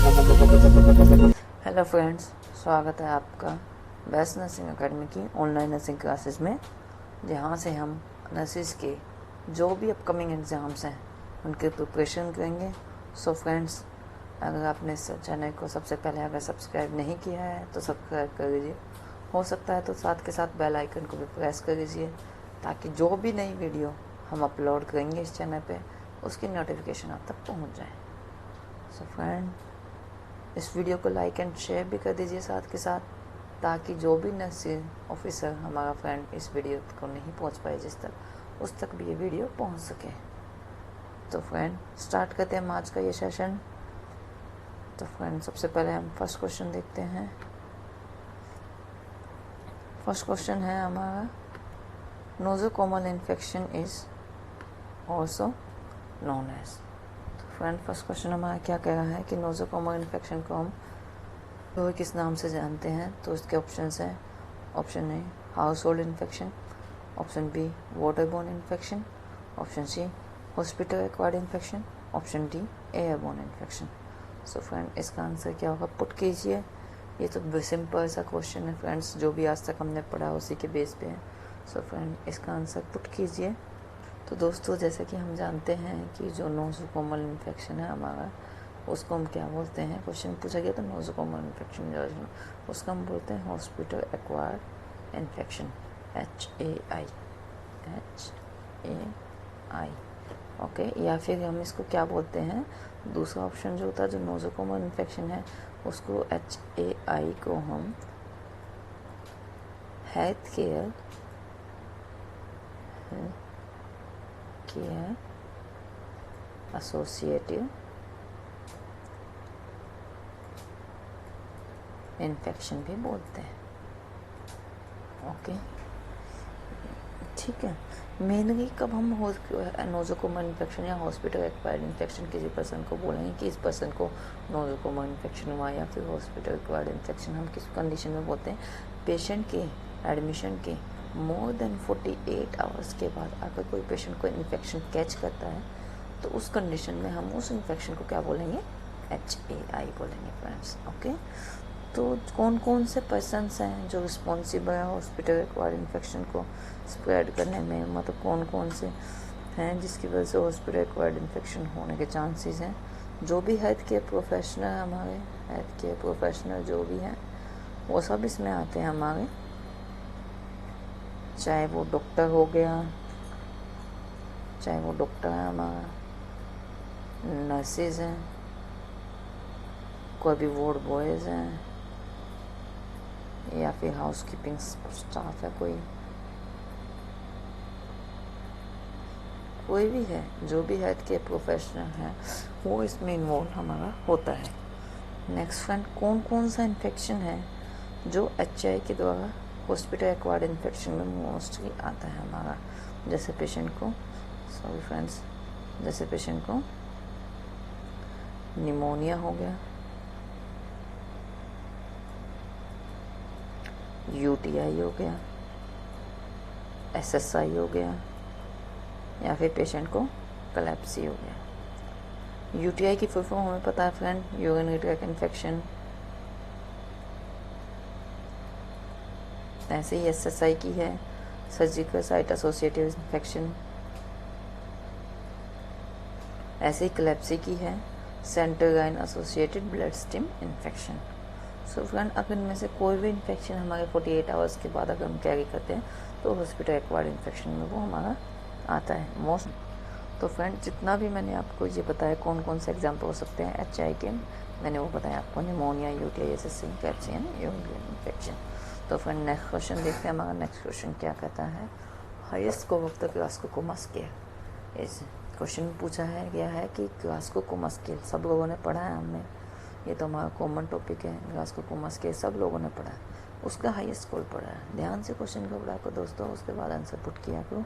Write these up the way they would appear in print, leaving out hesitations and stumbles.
Hello friends, स्वागत है आपका बेस्ट नर्सिंग एकेडमी की ऑनलाइन नर्सिंग क्लासेस में, जहाँ से हम नर्सिस के जो भी अपकमिंग एग्ज़ाम्स हैं उनके प्रिपरेशन करेंगे। सो फ्रेंड्स, अगर आपने इस चैनल को सबसे पहले अगर सब्सक्राइब नहीं किया है तो सब्सक्राइब कर लीजिए। हो सकता है तो साथ के साथ बेल आइकन को भी प्रेस कर लीजिए, ताकि जो भी नई वीडियो हम अपलोड करेंगे इस चैनल पे उसकी नोटिफिकेशन आप तक पहुँच जाए। सो फ्रेंड, इस वीडियो को लाइक एंड शेयर भी कर दीजिए साथ के साथ, ताकि जो भी नर्सिंग ऑफिसर हमारा फ्रेंड इस वीडियो को नहीं पहुंच पाए जिस तक, उस तक भी ये वीडियो पहुंच सके। तो फ्रेंड, स्टार्ट करते हैं हम आज का ये सेशन। तो फ्रेंड, सबसे पहले हम फर्स्ट क्वेश्चन देखते हैं। फर्स्ट क्वेश्चन है हमारा, nosocomial infection is also known as. Friend, first question हमारा क्या कह रहा है कि नोज़ोकोमल इन्फेक्शन को हम तो किस नाम से जानते हैं। तो इसके ऑप्शंस हैं, option A household infection, option B waterborne infection, option C hospital acquired infection, option D airborne infection. So friend, इसका आंसर क्या होगा, पुट कीजिए। ये तो सिंपल सा क्वेश्चन है फ्रेंड्स, जो भी आज तक हमने पढ़ा उसी के बेस पे है। सो फ्रेंड, इसका आंसर पुट कीजिए। तो दोस्तों, जैसे कि हम जानते हैं कि जो नोज़ोकोमल इन्फेक्शन है हमारा, उसको हम क्या बोलते हैं, क्वेश्चन पूछा गया तो नोज़ोकोमल इन्फेक्शन उसका हम बोलते हैं hospital acquired infection, HAI। Okay, या फिर हम इसको क्या बोलते हैं, दूसरा ऑप्शन जो होता है जो नोज़ोकोमल इन्फेक्शन है उसको HAI को हम हेल्थ केयर एसोसिएटिव इन्फेक्शन भी बोलते हैं। ओके, ठीक है। मेनली कब हम नोज़ोकोमल इन्फेक्शन या हॉस्पिटल एक्वायर्ड इन्फेक्शन किसी पर्सन को बोलेंगे कि इस पर्सन को नोज़ोकोमल इन्फेक्शन हुआ, या फिर हॉस्पिटल एक्वायर्ड इन्फेक्शन हम किस कंडीशन में बोलते हैं, पेशेंट के एडमिशन के मोर देन 48 आवर्स के बाद अगर कोई पेशेंट को इन्फेक्शन कैच करता है तो उस कंडीशन में हम उस इन्फेक्शन को क्या बोलेंगे, HAI बोलेंगे फ्रेंड्स। ओके, तो कौन कौन से पर्सन्स हैं जो रिस्पॉन्सिबल है हॉस्पिटल एक्वायर्ड इन्फेक्शन को स्प्रेड करने में, मतलब कौन कौन से हैं जिसकी वजह से हॉस्पिटल एक्वायर्ड इन्फेक्शन होने के चांसेस हैं। जो भी हेल्थ केयर प्रोफेशनल, हमारे हेल्थ केयर प्रोफेशनल जो भी हैं वो सब इसमें आते हैं हमारे, चाहे वो डॉक्टर हो गया, चाहे वो डॉक्टर है हमारा, नर्सेज हैं, कोई भी वार्ड बॉयज़ हैं, या फिर हाउस कीपिंग स्टाफ है, कोई भी है, जो भी हेल्थ केयर प्रोफेशनल है वो इसमें इन्वॉल्व हमारा होता है। नेक्स्ट फ्रेंड, कौन कौन सा इन्फेक्शन है जो HAI के द्वारा हॉस्पिटल एक्वायर्ड इन्फेक्शन में मोस्टली आता है हमारा। जैसे पेशेंट को निमोनिया हो गया, UTI हो गया, SSI हो गया, या फिर पेशेंट को कलेप्सी हो गया। UTI की फुल फॉर्म हमें पता है फ्रेंड, यूरिनरी ट्रैक्ट इन्फेक्शन। ऐसे ही SSI की है सर्जिकल साइट एसोसिएटिव इन्फेक्शन। ऐसे ही कलेप्सी की है central line associated blood stream infection. So friend, अगर इनमें से कोई भी इन्फेक्शन हमारे 48 आवर्स के बाद अगर हम कैरी करते हैं तो हॉस्पिटल एक्वायर्ड इन्फेक्शन में वो हमारा आता है मोस्ट। तो फ्रेंड, जितना भी मैंने आपको ये बताया कौन कौन से एग्जाम्पल हो सकते हैं HAI के, मैंने वो बताया आपको, pneumonia, UTI, SSI, CLABSI and urinary infection. तो फ्रेंड, नेक्स्ट क्वेश्चन देखते हैं। हमारा नेक्स्ट क्वेश्चन क्या कहता है, highest scope of the Glasgow coma scale. इस क्वेश्चन में पूछा है गया है कि ग्लास्कोकोमा स्केल सब लोगों ने पढ़ा है, हमने, ये तो हमारा कॉमन टॉपिक है, ग्लास्कोकोमा स्केल सब लोगों ने पढ़ा है, उसका हाईएस्ट स्कोर पढ़ा है। ध्यान से क्वेश्चन को पढ़ा करो दोस्तों, उसके बाद आंसर पुट किया करो।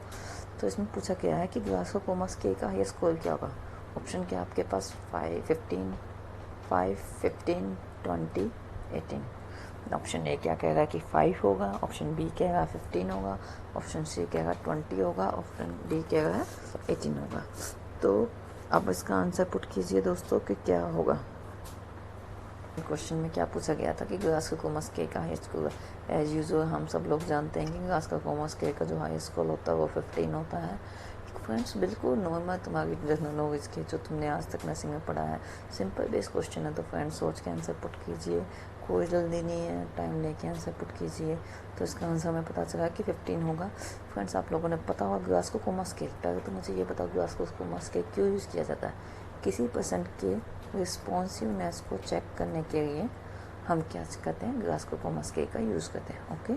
तो इसमें पूछा गया है कि ग्लास्कोकोमा स्केल का हाईएस्ट स्कोर क्या होगा। ऑप्शन क्या आपके पास, 5, 15, 20, 18। ऑप्शन ए क्या कहेगा कि 5 होगा, ऑप्शन बी कहेगा 15 होगा, ऑप्शन सी कहेगा 20 होगा, ऑप्शन डी कहेगा 18 होगा। तो अब इसका आंसर पुट कीजिए दोस्तों कि क्या होगा। क्वेश्चन में क्या पूछा गया था कि ग्लास का कॉमर्स के का हाईएस्ट स्कोर, एज यूजुअल हम सब लोग जानते हैं कि ग्लास का कॉमर्स के का जो हाईएस्ट स्कोर होता है वो 15 होता है। फ्रेंड्स बिल्कुल नॉर्मल तुम्हारी जनरल नॉलेज के जो तुमने आज तक नर्सिंग में पढ़ा है, सिंपल बेस क्वेश्चन है। तो फ्रेंड्स सोच के आंसर पुट कीजिए, कोई जल्दी नहीं है, टाइम लेके आंसर पुट कीजिए। तो इसका आंसर हमें पता चला कि 15 होगा। फ्रेंड्स आप लोगों ने पता होगा ग्लास को कॉमर्स के, पहले तो मुझे ये बताओ ग्लास को कॉमर्स के क्यों यूज़ किया जाता है। किसी पेशेंट के रिस्पॉन्सिवनेस को चेक करने के लिए हम क्या करते हैं, ग्लास को कॉमर्स के का यूज़ करते हैं। ओके,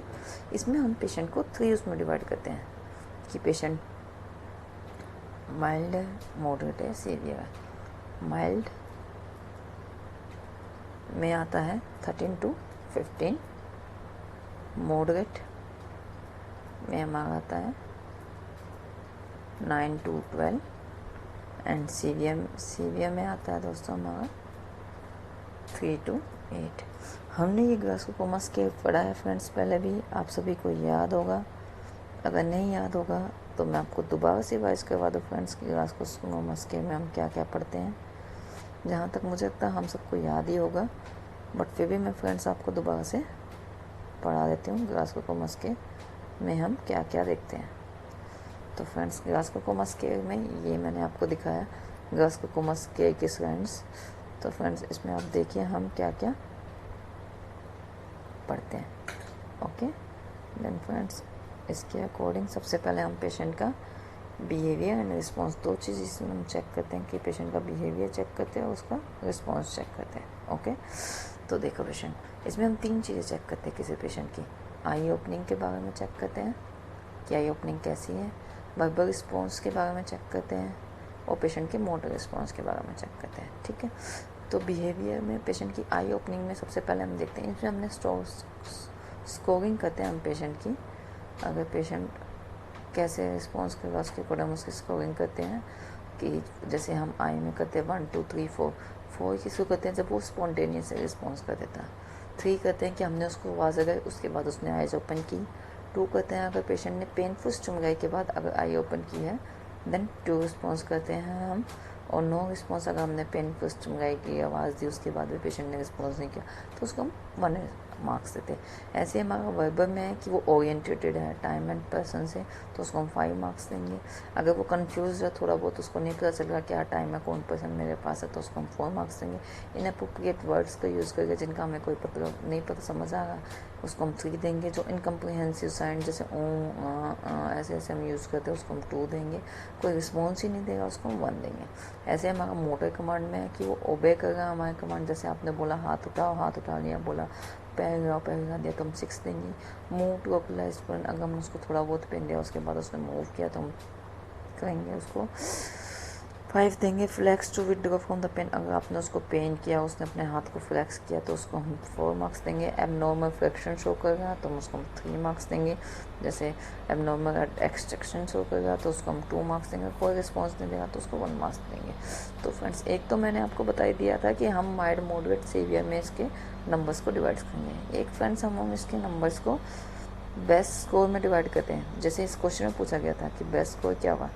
इसमें हम पेशेंट को 3 उसमें डिवाइड करते हैं कि पेशेंट माइल्ड है, मॉडरेट है, सीवियर है। माइल्ड में आता है 13 to 15, मॉडरेट में हमारा आता है 9 to 12 एंड सीवियर में आता है दोस्तों हमारा 3 to 8। हमने ये ग्लास को कॉमर्स के पढ़ा है फ्रेंड्स पहले भी, आप सभी को याद होगा। अगर नहीं याद होगा तो मैं आपको दोबारा से रिवाइज करवा दूँ फ्रेंड्स कि ग्लास को कॉमर्स के में हम क्या क्या पढ़ते हैं। जहाँ तक मुझे लगता है हम सबको याद ही होगा, बट फिर भी मैं फ्रेंड्स आपको दोबारा से पढ़ा देती हूँ ग्लास को कॉमर्स के में हम क्या क्या देखते हैं। तो फ्रेंड्स ग्लास को कॉमर्स के में ये मैंने आपको दिखाया ग्लास को कॉमर्स के फ्रेंड्स। तो फ्रेंड्स इसमें आप देखिए हम क्या क्या पढ़ते हैं। ओके देन फ्रेंड्स इसके अकॉर्डिंग सबसे पहले हम पेशेंट का बिहेवियर एंड रिस्पॉन्स, दो चीज़ इसमें हम चेक करते हैं कि पेशेंट का बिहेवियर चेक करते हैं और उसका रिस्पॉन्स चेक करते हैं। ओके तो देखो पेशेंट इसमें हम 3 चीज़ें चेक करते हैं किसी पेशेंट की। आई ओपनिंग के बारे में चेक करते हैं कि आई ओपनिंग कैसी है, वर्बल रिस्पॉन्स के बारे में चेक करते हैं और पेशेंट के मोटर रिस्पॉन्स के बारे में चेक करते हैं। ठीक है, तो बिहेवियर में पेशेंट की आई ओपनिंग में सबसे पहले हम देखते हैं, इसमें हमने स्कोरिंग करते हैं हम पेशेंट की। अगर पेशेंट कैसे रिस्पॉन्स करेगा उसके अकॉर्डिंग हम उसकी स्कोरिंग करते हैं कि जैसे हम आई में करते हैं 1 2 3 4 किसको करते हैं जब वो स्पॉन्टेनियस रिस्पॉन्स कर देता है। 3 करते हैं कि हमने उसको आवाज़ लगाई उसके बाद उसने आइज ओपन की। 2 करते हैं अगर पेशेंट ने पेनफुल स्टिमुलाई के बाद अगर आई ओपन की है देन 2 रिस्पॉन्स करते हैं हम। और नो रिस्पॉन्स अगर हमने पेनफुल स्टिमुलाई की आवाज़ दी उसके बाद भी पेशेंट ने रिस्पॉन्स नहीं किया तो उसको हम 1 मार्क्स देते हैं। ऐसे हमारा वर्बल में है कि वो ओरिएंटेटेड है टाइम एंड पर्सन से तो उसको हम 5 मार्क्स देंगे। अगर वो कंफ्यूज है थोड़ा बहुत उसको नहीं पता चल रहा क्या टाइम है कौन पर्सन मेरे पास है तो उसको हम 4 मार्क्स देंगे। इनअप्रोप्रिएट वर्ड्स का यूज़ करके जिनका हमें कोई पता नहीं पता समझ आ रहा उसको हम 3 देंगे। जो इनकम्प्रीहेंसिव साउंड जैसे ऐसे ऐसे हम यूज़ करते हैं उसको हम 2 देंगे। कोई रिस्पॉन्स ही नहीं देगा उसको हम 1 देंगे। ऐसे हमारा मोटर कमांड में है कि वो ओबे कर रहा है हमारे कमांड, जैसे आपने बोला हाथ उठा लिया, बोला पैर गिरा दिया तो हम 6 देंगे। मूव टू अप्लाई स्टूडेंट अगर हमने उसको थोड़ा बहुत पेन दिया उसके बाद उसने मूव किया तो हम करेंगे उसको 5 देंगे। Flex to withdraw from the pain अगर आपने उसको पेन किया उसने अपने हाथ को फ्लैक्स किया तो उसको हम 4 मार्क्स देंगे। एबनॉर्मल फ्रैक्शन शो कर रहा तो हम उसको 3 मार्क्स देंगे। जैसे एबनॉर्मल एक्सट्रैक्शन शो करेगा तो उसको हम 2 मार्क्स देंगे। कोई रिस्पॉन्स नहीं देगा तो उसको 1 मार्क्स देंगे। तो फ्रेंड्स एक तो मैंने आपको बता ही दिया था कि हम माइल्ड मॉडरेट सीवियर में इसके नंबर्स को डिवाइड करेंगे। एक फ्रेंड्स हम इसके नंबर्स को बेस्ट स्कोर में डिवाइड करते हैं। जैसे इस क्वेश्चन में पूछा गया था कि बेस्ट स्कोर क्या हुआ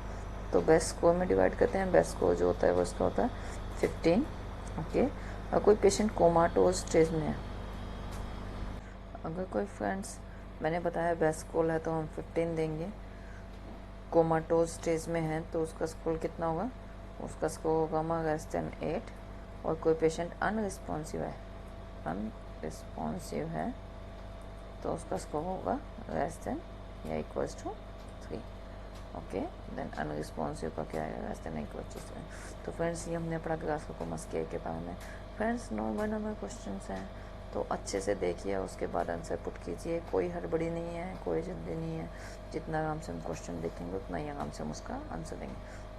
तो बेस्ट स्कोर में डिवाइड करते हैं। बेस्ट स्कोर जो होता है वो इसका होता है 15। ओके, और कोई पेशेंट कोमाटोज स्टेज में है, अगर कोई फ्रेंड्स मैंने बताया बेस्ट स्कोर है तो हम 15 देंगे। कोमाटोज स्टेज में है तो उसका स्कोर कितना होगा, उसका स्कोर होगा हमारा लेस देन 8। और कोई पेशेंट अनरिस्पॉन्सिव है तो उसका स्कोर होगा लेस देन या equals to 3। Okay then unresponsive का क्या है, लेस देन इक्वल्स टू 3। तो फ्रेंड्स ये हमने पढ़ा ग्लास को कॉमर्स के बारे में। फ्रेंड्स नॉर्मल क्वेश्चंस हैं तो अच्छे से देखिए उसके बाद आंसर पुट कीजिए। कोई हड़बड़ी नहीं है, कोई जल्दी नहीं है। जितना आराम से हम क्वेश्चन देखेंगे उतना ही आराम से हम उसका आंसर देंगे।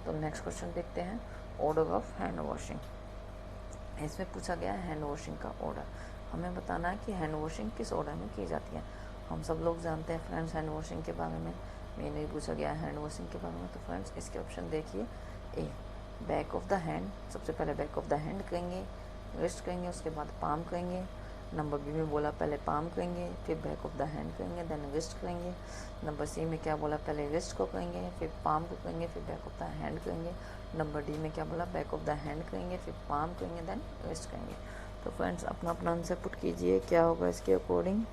तो नेक्स्ट क्वेश्चन देखते हैं, ऑर्डर ऑफ हैंड वॉशिंग। इसमें पूछा गया है हैंड वॉशिंग का ऑर्डर। हमें बताना है कि हैंड वॉशिंग किस ऑर्डर में की जाती है। हम सब लोग जानते हैं फ्रेंड्स हैंड वॉशिंग के बारे में, मैंने भी पूछा गया है हैंड वॉशिंग के बारे में। तो फ्रेंड्स इसके ऑप्शन देखिए, ए बैक ऑफ द हैंड, सबसे पहले बैक ऑफ द हैंड करेंगे, रिस्ट करेंगे, उसके बाद पाम करेंगे। नंबर बी में बोला पहले पाम करेंगे फिर बैक ऑफ द हैंड करेंगे देन रिस्ट करेंगे। नंबर सी में क्या बोला पहले रिस्ट को करेंगे फिर पाम को करेंगे फिर बैक ऑफ द हैंड करेंगे। नंबर डी में क्या बोला बैक ऑफ द हैंड करेंगे फिर पाम करेंगे देन रिस्ट करेंगे। तो फ्रेंड्स अपना अपना आंसर पुट कीजिए, क्या होगा इसके अकॉर्डिंग।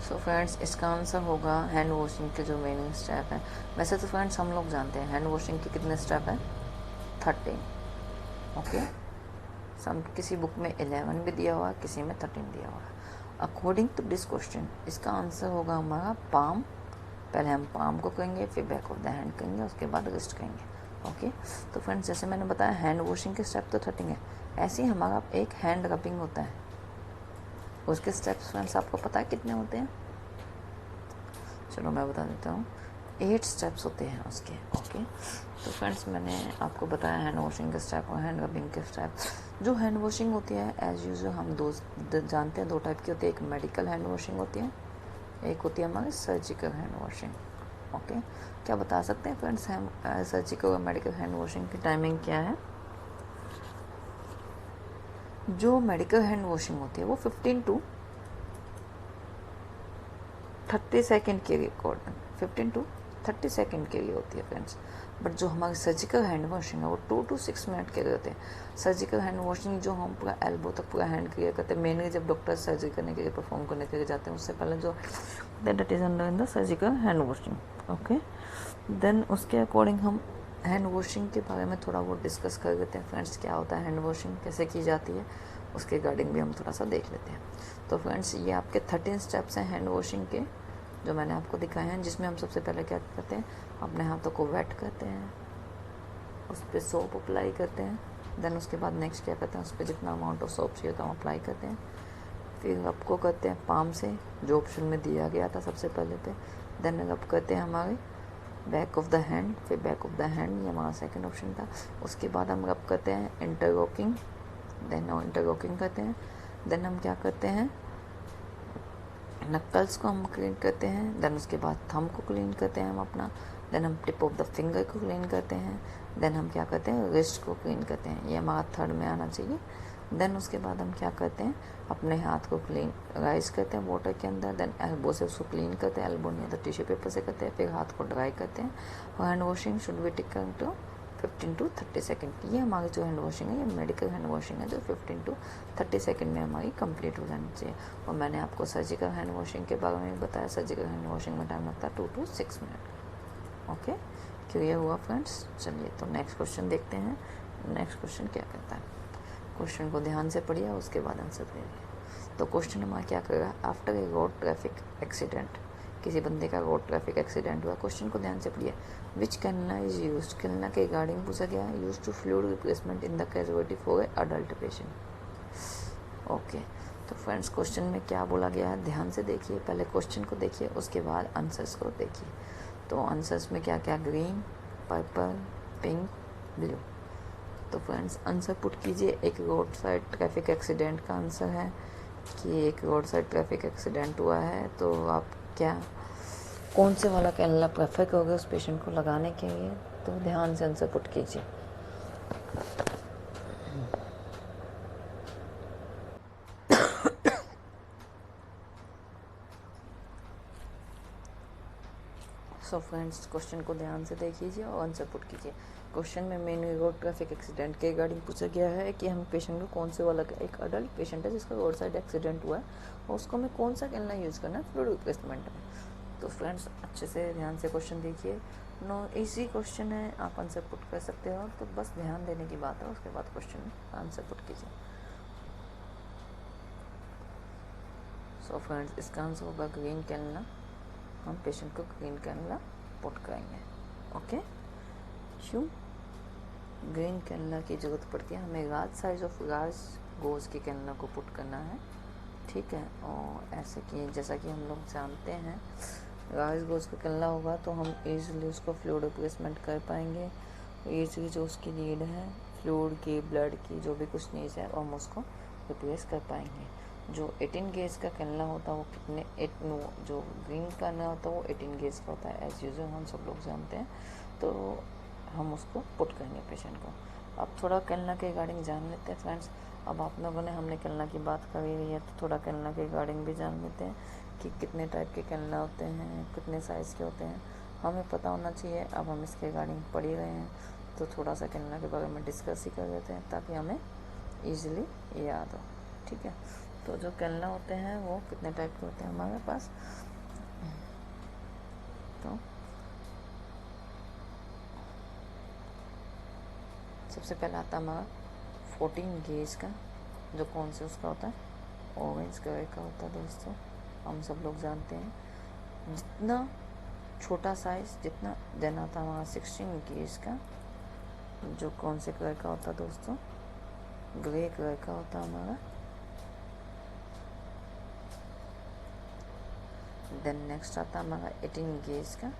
सो फ्रेंड्स इसका आंसर होगा हैंड वॉशिंग के जो मेन स्टेप है। वैसे तो फ्रेंड्स हम लोग जानते हैं हैंड वॉशिंग के कितने स्टेप हैं, 13। ओके, सम किसी बुक में 11 भी दिया हुआ है, किसी में 13 दिया हुआ है। अकॉर्डिंग टू दिस क्वेश्चन इसका आंसर होगा हमारा पाम। पहले हम पाम को करेंगे, फिर बैक ऑफ द हैंड करेंगे, उसके बाद रिस्ट करेंगे। ओके, तो फ्रेंड्स जैसे मैंने बताया हैंड वॉशिंग के स्टेप तो 13 है, ऐसे ही हमारा एक हैंड रबिंग होता है, उसके स्टेप्स फ्रेंड्स आपको पता है कितने होते हैं? चलो मैं बता देता हूँ, 8 स्टेप्स होते हैं उसके। ओके, तो फ्रेंड्स मैंने आपको बताया हैंड वॉशिंग के स्टेप और हैंड रबिंग के स्टेप। जो हैंड वॉशिंग होती है एज यूजुअल हम जानते हैं 2 टाइप की होती है, एक मेडिकल हैंड वॉशिंग होती है, एक होती है हमारी सर्जिकल हैंड वॉशिंग। ओके, क्या बता सकते हैं फ्रेंड्स हम सर्जिकल और मेडिकल हैंड वॉशिंग की टाइमिंग क्या है? जो मेडिकल हैंड वॉशिंग होती है वो 15 टू 30 सेकेंड के अकॉर्डिंग 15 टू 30 सेकेंड के लिए होती है फ्रेंड्स। बट जो हमारी सर्जिकल हैंड वॉशिंग है वो 2 टू 6 मिनट के लिए होते हैं। सर्जिकल हैंड वॉशिंग जो हम पूरा एल्बो तक पूरा हैंड क्लियर करते हैं, मेनली जब डॉक्टर सर्जरी करने के लिए परफॉर्म करने के लिए जाते हैं उससे पहले जो that is under in the surgical hand washing. Okay, then उसके अकॉर्डिंग हम हैंड वॉशिंग के बारे में थोड़ा बहुत डिस्कस कर लेते हैं फ्रेंड्स, क्या होता है हैंड वॉशिंग, कैसे की जाती है, उसके रिगार्डिंग भी हम थोड़ा सा देख लेते हैं। तो फ्रेंड्स ये आपके 13 स्टेप्स हैं हैंड वॉशिंग के जो मैंने आपको दिखाए हैं, जिसमें हम सबसे पहले क्या करते हैं, अपने हाथों को वेट करते हैं, उस पर सोप अप्लाई करते हैं। देन उसके बाद नेक्स्ट क्या करते हैं, उस पर जितना अमाउंट ऑफ सोप चाहिए होता है हम अप्लाई करते हैं। फिर रब को करते हैं पाम से, जो ऑप्शन में दिया गया था सबसे पहले पे। देन रब करते हैं हमारे बैक ऑफ द हैंड, फिर बैक ऑफ द हैंड ये हमारा सेकंड ऑप्शन था। उसके बाद हम रब करते हैं इंटरलॉकिंग, देन इंटरलॉकिंग करते हैं। देन हम क्या करते हैं, नक्कल्स को हम क्लीन करते हैं। देन उसके बाद थंब को क्लीन करते हैं हम अपना। देन हम टिप ऑफ द फिंगर को क्लीन करते हैं। देन हम क्या करते हैं, रिस्ट को क्लीन करते हैं, ये हमारा थर्ड में आना चाहिए। देन उसके बाद हम क्या करते हैं, अपने हाथ को क्लीन राइस करते हैं वाटर के अंदर। देन एल्बो से उसको क्लीन करते हैं, एल्बो नहीं तो टिश्यू पेपर से करते हैं। फिर हाथ को ड्राई करते हैं। और hand washing should be taken to 15 to 30 second. ये हमारी जो हैंड वॉशिंग है, ये मेडिकल हैंड वॉशिंग है जो 15 टू 30 सेकेंड में हमारी कंप्लीट हो जानी चाहिए। और मैंने आपको सर्जिकल हैंड वॉशिंग के बारे में बताया, सर्जिकल हैंड वॉशिंग में टाइम लगता है 2 टू 6 मिनट। ओके, क्लियर हुआ फ्रेंड्स? चलिए तो नेक्स्ट क्वेश्चन देखते हैं। नेक्स्ट क्वेश्चन क्या कहता है, क्वेश्चन को ध्यान से पढ़िए उसके बाद आंसर दीजिए। तो क्वेश्चन हमारा क्या करेगा, after a road traffic accident, किसी बंदे का रोड ट्रैफिक एक्सीडेंट हुआ। क्वेश्चन को ध्यान से पढ़िए, विच कैनला इज यूज, कैनला के रिगार्डिंग पूछा गया है, use to fluid replacement in the casualty for a adult patient. Okay, तो फ्रेंड्स क्वेश्चन में क्या बोला गया है ध्यान से देखिए, पहले क्वेश्चन को देखिए उसके बाद आंसर्स को देखिए। तो आंसर्स में क्या क्या, ग्रीन, पर्पल, पिंक, ब्लू। तो फ्रेंड्स आंसर पुट कीजिए। एक रोड साइड ट्रैफिक एक्सीडेंट का आंसर है कि एक रोड साइड ट्रैफिक एक्सीडेंट हुआ है, तो आप क्या कौन से वाला कैनला प्रेफर करोगे उस पेशेंट को लगाने के लिए, तो ध्यान से आंसर पुट कीजिए। सो फ्रेंड्स क्वेश्चन को ध्यान से देख लीजिए और आंसर पुट कीजिए। क्वेश्चन में मेनली रोड ट्रैफिक एक्सीडेंट के रिगार्डिंग पूछा गया है कि हम पेशेंट को कौन से वाला, एक अडल्ट पेशेंट है जिसका रोड साइड एक्सीडेंट हुआ है और उसको हमें कौन सा कैनला यूज़ करना है फ्लूइड रिप्लेसमेंट में। तो फ्रेंड्स अच्छे से ध्यान से क्वेश्चन देखिए, नो इजी क्वेश्चन है, आप आंसर पुट कर सकते हो, तो बस ध्यान देने की बात है। उसके बाद क्वेश्चन आंसर पुट कीजिए। सो फ्रेंड्स इसका आंसर होगा ग्रीन कैनला, हम पेशेंट को ग्रीन कैनला पुट करेंगे। ओके, क्यों ग्रीन कैनला की ज़रूरत पड़ती है, हमें large size of large goes के कैनला को पुट करना है, ठीक है। और ऐसे कि जैसा कि हम लोग जानते हैं लार्ज गोज का कैनला होगा तो हम ईजिली उसको फ्लूइड रिप्लेसमेंट कर पाएंगे। ईजिली जो उसकी नीड है फ्लूइड की, ब्लड की, जो भी कुछ नीड है हम उसको रिप्लेस कर पाएंगे। जो 18 गेज का कैनला होता है वो कितने जो ग्रीन कैनला होता है वो 18 गेज का होता है, एज यूजुअल हम सब लोग जानते हैं। तो हम उसको पुट करेंगे पेशेंट को। अब थोड़ा कैनला के रिगार्डिंग जान लेते हैं फ्रेंड्स। अब आप लोगों ने हमने कैनला की बात कर ही रही है तो थोड़ा कैनला के रिगार्डिंग भी जान लेते हैं कि कितने टाइप के कैनला होते हैं, कितने साइज़ के होते हैं, हमें पता होना चाहिए। अब हम इसके रिगार्डिंग पढ़ ही रहे हैं तो थोड़ा सा कैनला के बारे में डिस्कस ही कर लेते हैं ताकि हमें ईजिली याद हो। ठीक है, तो जो कैनला होते हैं वो कितने टाइप के होते हैं हमारे पास। तो सबसे पहला आता है हमारा 14 गेज का, जो कौन से उसका होता है, ऑरेंज कलर का होता है दोस्तों। हम सब लोग जानते हैं जितना छोटा साइज जितना। देन आता है हमारा 16 गेज का, जो कौन से कलर का होता है दोस्तों, ग्रे कलर का होता है हमारा। देन नेक्स्ट आता है हमारा 18 गेज का,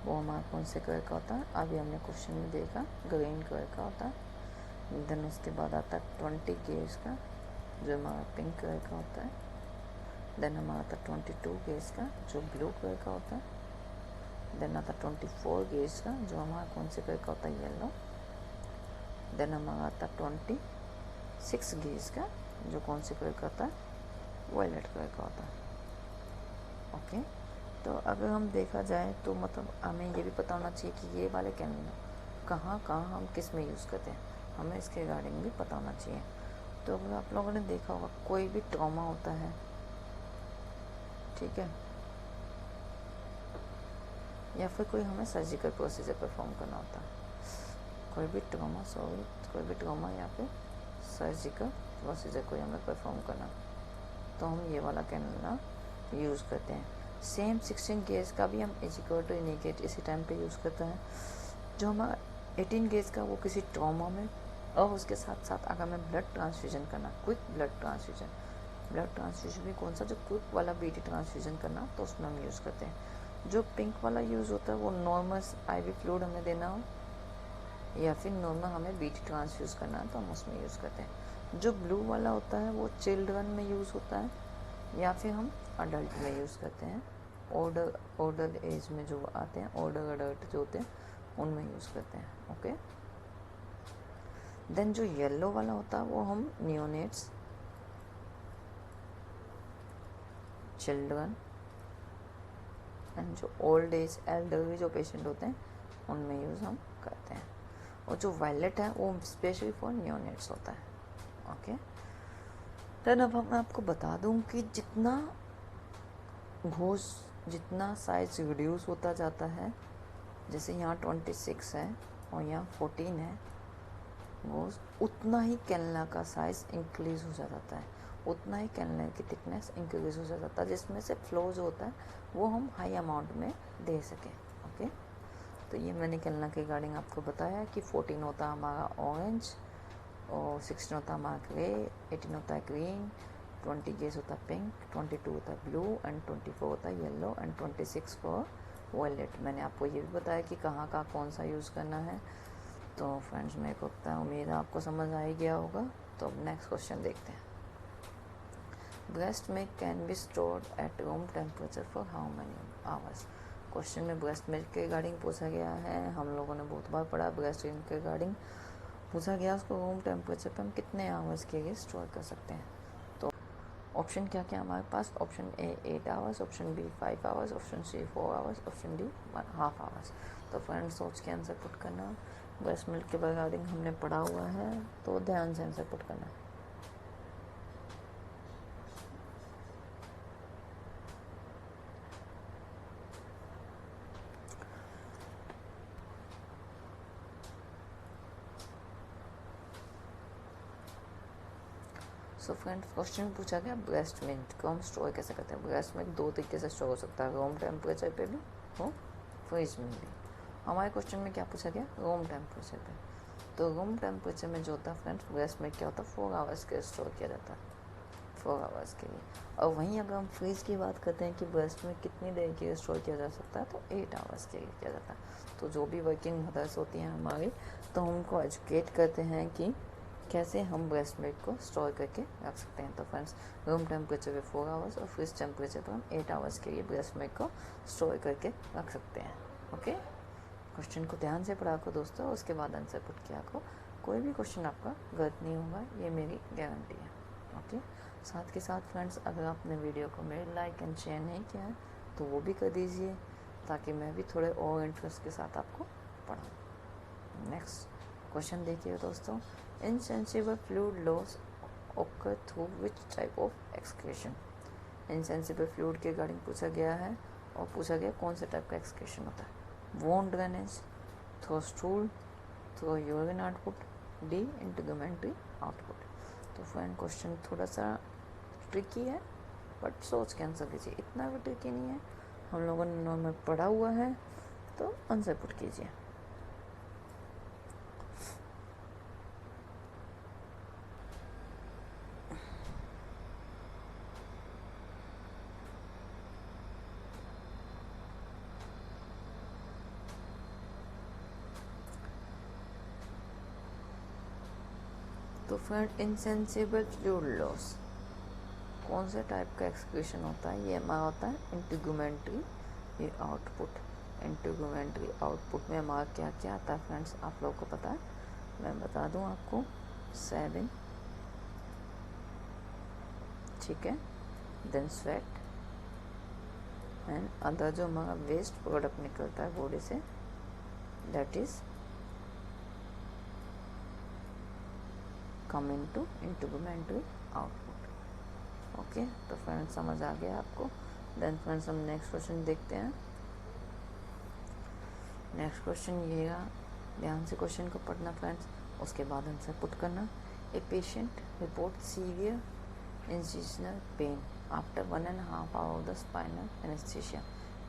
वो हमारा कौन से कलर का होता है, अभी हमने क्वेश्चन में देखा ग्रीन कलर का होता है। देन उसके बाद आता है 20 गेज का, जो हमारा पिंक कलर का होता है। देन हमारा आता है 22 गेज का, जो ब्लू कलर का होता है। देन आता है 24 गेज का, जो हमारा कौन से कलर का होता है, येलो। देन हमारा आता है 26 गेज का, जो कौन से कलर का होता है, वायलेट कलर का होता है। ओके, तो अगर हम देखा जाए तो मतलब हमें ये भी पता होना चाहिए कि ये वाले कैनला कहाँ कहाँ हम किस में यूज़ करते हैं, हमें इसके रिगार्डिंग भी पता होना चाहिए। तो अगर आप लोगों ने देखा होगा कोई भी ट्रॉमा होता है, ठीक है, या फिर कोई हमें सर्जिकल प्रोसीजर परफॉर्म करना होता है, कोई भी ट्रॉमा या फिर सर्जिकल प्रोसीजर कोई हमें परफॉर्म करना, तो हम ये वाला कैनला यूज़ करते हैं। सेम 16 गेज का भी हम इनिकेट इसी टाइम पे यूज़ करते हैं। जो हमारा 18 गेज का वो किसी ट्रॉमा में, और उसके साथ साथ अगर हमें ब्लड ट्रांसफ्यूजन करना, क्विक ब्लड ट्रांसफ्यूजन भी कौन सा, जो क्विक वाला बीटी ट्रांसफ्यूजन करना, तो उसमें हम यूज़ करते हैं। जो पिंक वाला यूज़ होता है वो नॉर्मल IV फ्लूइड हमें देना हो या फिर नॉर्मल हमें बीटी ट्रांसफ्यूज करना है तो हम उसमें यूज़ करते हैं। जो ब्लू वाला होता है वो चिल्ड्रन में यूज़ होता है या फिर हम अडल्ट में यूज़ करते हैं। ओल्डर एज में जो आते हैं, ओल्डर अडल्ट जो होते हैं उनमें यूज़ करते हैं। ओके, देन जो येलो वाला होता है वो हम नियोनेट्स, चिल्ड्रन एंड जो ओल्ड एज एल्डरली जो पेशेंट होते हैं उनमें यूज़ हम करते हैं। और जो वायलेट है वो स्पेशली फॉर नियोनेट्स होता है। ओके, देन अब मैं आपको बता दूं कि जितना साइज रिड्यूस होता जाता है, जैसे यहाँ 26 है और यहाँ 14 है, वो उतना ही कैनला का साइज इंक्रीज हो जाता है, उतना ही कैनला की थिकनेस इंक्रीज हो जाता है, जिसमें से फ्लो जो होता है वो हम हाई अमाउंट में दे सकें। ओके, तो ये मैंने कैनला के रिगार्डिंग आपको बताया कि 14 होता है हमारा ऑरेंज, और 16 होता है हमारा ग्रे, 18 होता है ग्रीन, 20 गेज होता है पिंक, 22 होता है ब्लू एंड 24 होता है येलो एंड 26 फॉर वायलेट। मैंने आपको ये भी बताया कि कहाँ का कौन सा यूज़ करना है। तो फ्रेंड्स, मेरे को उम्मीद है आपको समझ आ ही गया होगा। तो अब नेक्स्ट क्वेश्चन देखते हैं। Breast milk can be stored at room temperature for how many hours. Question में ब्रेस्ट मिल्क के रिगार्डिंग पूछा गया है। हम लोगों ने बहुत बार पढ़ा, ब्रेस्ट मिल्क के रिगार्डिंग पूछा गया, उसको रूम टेम्परेचर पे हम कितने आवर्स के लिए स्टोर कर सकते हैं। तो ऑप्शन क्या क्या हमारे पास, option A 8 hours, option B 5 hours, option C 4 hours, option D 1/2 hours. तो फ्रेंड्स, सोच के आंसर पुट करना। ब्रेस्ट मिल्क के रिगार्डिंग हमने पढ़ा हुआ है तो ध्यान से आंसर पुट करना। सो फ्रेंड्स, क्वेश्चन पूछा गया ब्रेस्ट मिल्क को हम स्टोर कैसे करते हैं। ब्रेस्ट मिल्क दो तरीके से स्टोर हो सकता है, रूम टेम्परेचर पे भी और फ्रिज में भी। हमारे क्वेश्चन में क्या पूछा गया, रूम टेम्परेचर पे। तो रूम टेम्परेचर में जो होता है फ्रेंड्स, ब्रेस्ट मिल्क क्या होता है, 4 आवर्स के लिए स्टोर किया जाता है, 4 आवर्स के लिए। और वहीं अगर हम फ्रिज की बात करते हैं कि ब्रेस्ट मिल्क कितनी देर के लिए स्टोर किया जा सकता है, तो 8 आवर्स के लिए किया जाता है। तो जो भी वर्किंग मदर्स होती हैं हमारी, तो हम उनको एजुकेट करते हैं कि कैसे हम ब्रेस्ट मिल्क को स्टोर करके रख सकते हैं। तो फ्रेंड्स, रूम टेम्परेचर पे 4 आवर्स और फ्रिज टेम्परेचर पर हम 8 आवर्स के लिए ब्रेस्ट मिल्क को स्टोर करके रख सकते हैं। ओके, क्वेश्चन को ध्यान से पढ़ा को दोस्तों, उसके बाद आंसर पुट किया को। कोई भी क्वेश्चन आपका गलत नहीं होगा, ये मेरी गारंटी है। ओके, साथ के साथ फ्रेंड्स, अगर आपने वीडियो को मेरे लाइक एंड शेयर नहीं किया है तो वो भी कर दीजिए, ताकि मैं भी थोड़े और इंटरेस्ट के साथ आपको पढ़ाऊँ। नेक्स्ट क्वेश्चन देखिए दोस्तों, insensible fluid loss occur through which type of excretion। Insensible fluid के रिगार्डिंग पूछा गया है, और पूछा गया कौन से टाइप का एक्सक्रीशन होता है। Wound drainage, through stool, through urine output, the integumentary output. तो फ्रेंड क्वेश्चन थोड़ा सा ट्रिकी है, बट सोच के आंसर कीजिए, इतना भी ट्रिकी नहीं है, हम लोगों ने नॉर्मल पढ़ा हुआ है, तो आंसर पुट कीजिए। तो फ्रेंड इनसेंसिबल फ्लूइड लॉस कौन से टाइप का एक्सक्रीशन होता है, ये हमारा होता है इंटीग्यूमेंट्री आउटपुट। इंटीग्यूमेंट्री आउटपुट में हमारा क्या क्या आता है फ्रेंड्स, आप लोगों को पता है, मैं बता दूं आपको, 7, ठीक है, देन स्वेट एंड अदर जो हमारा वेस्ट प्रोडक्ट निकलता है बॉडी से, that is come into integumentary output. Okay, तो फ्रेंड्स समझ आ गया आपको। देन फ्रेंड्स हम नेक्स्ट क्वेश्चन देखते हैं। नेक्स्ट क्वेश्चन ये रहा, ध्यान से क्वेश्चन को पढ़ना फ्रेंड्स, उसके बाद आंसर पुट करना। A patient report severe incisional pen after 1.5 hour of the spinal anesthesia.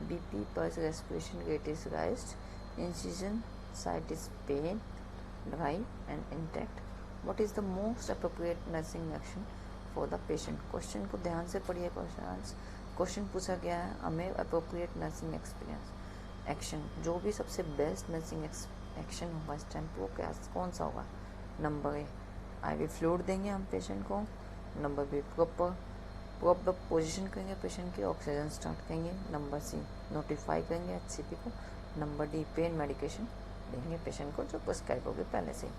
BP pulse respiration rate is raised. Incision site is pain, dry and intact. What is the most appropriate nursing action for the patient? Question को ध्यान से पढ़िए। Question पूछा गया है हमें appropriate nursing experience action, जो भी सबसे बेस्ट नर्सिंग एक्शन होगा इस टाइम पे वो क्या कौन सा होगा। नंबर ए, IV फ्लूइड देंगे हम पेशेंट को। नंबर बी, प्रॉपर पोजीशन करेंगे पेशेंट की, ऑक्सीजन स्टार्ट करेंगे। नंबर सी, नोटिफाई करेंगे HCP को। नंबर डी, पेन मेडिकेशन देंगे पेशेंट को जो प्रिस्क्राइब होगी पहले से।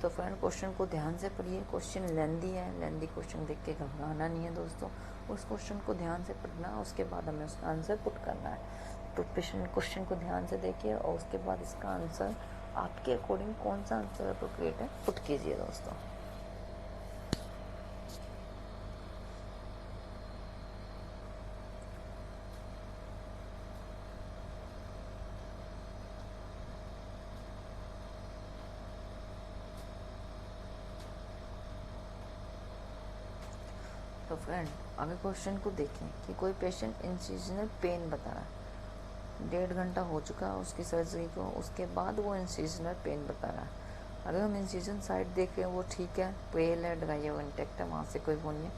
तो फ्रेंड क्वेश्चन को ध्यान से पढ़िए, क्वेश्चन लेंदी है, लेंदी क्वेश्चन देख के घबराना नहीं है दोस्तों, उस क्वेश्चन को ध्यान से पढ़ना, उसके बाद हमें उसका आंसर पुट करना है। तो पेशेंट क्वेश्चन को ध्यान से देखिए और उसके बाद इसका आंसर आपके अकॉर्डिंग कौन सा आंसर अप्रोप्रिएट है पुट कीजिए दोस्तों। तो फ्रेंड अगर क्वेश्चन को देखें कि कोई पेशेंट इंसिजनल पेन बता रहा है, 1.5 घंटा हो चुका है उसकी सर्जरी को, उसके बाद वो इंसिजनल पेन बता रहा है। अगर हम इंसिजन साइड देख रहे हैं वो ठीक है, पेल है, ड्राई है, इंटेक्ट है, वहाँ से कोई वो नहीं है।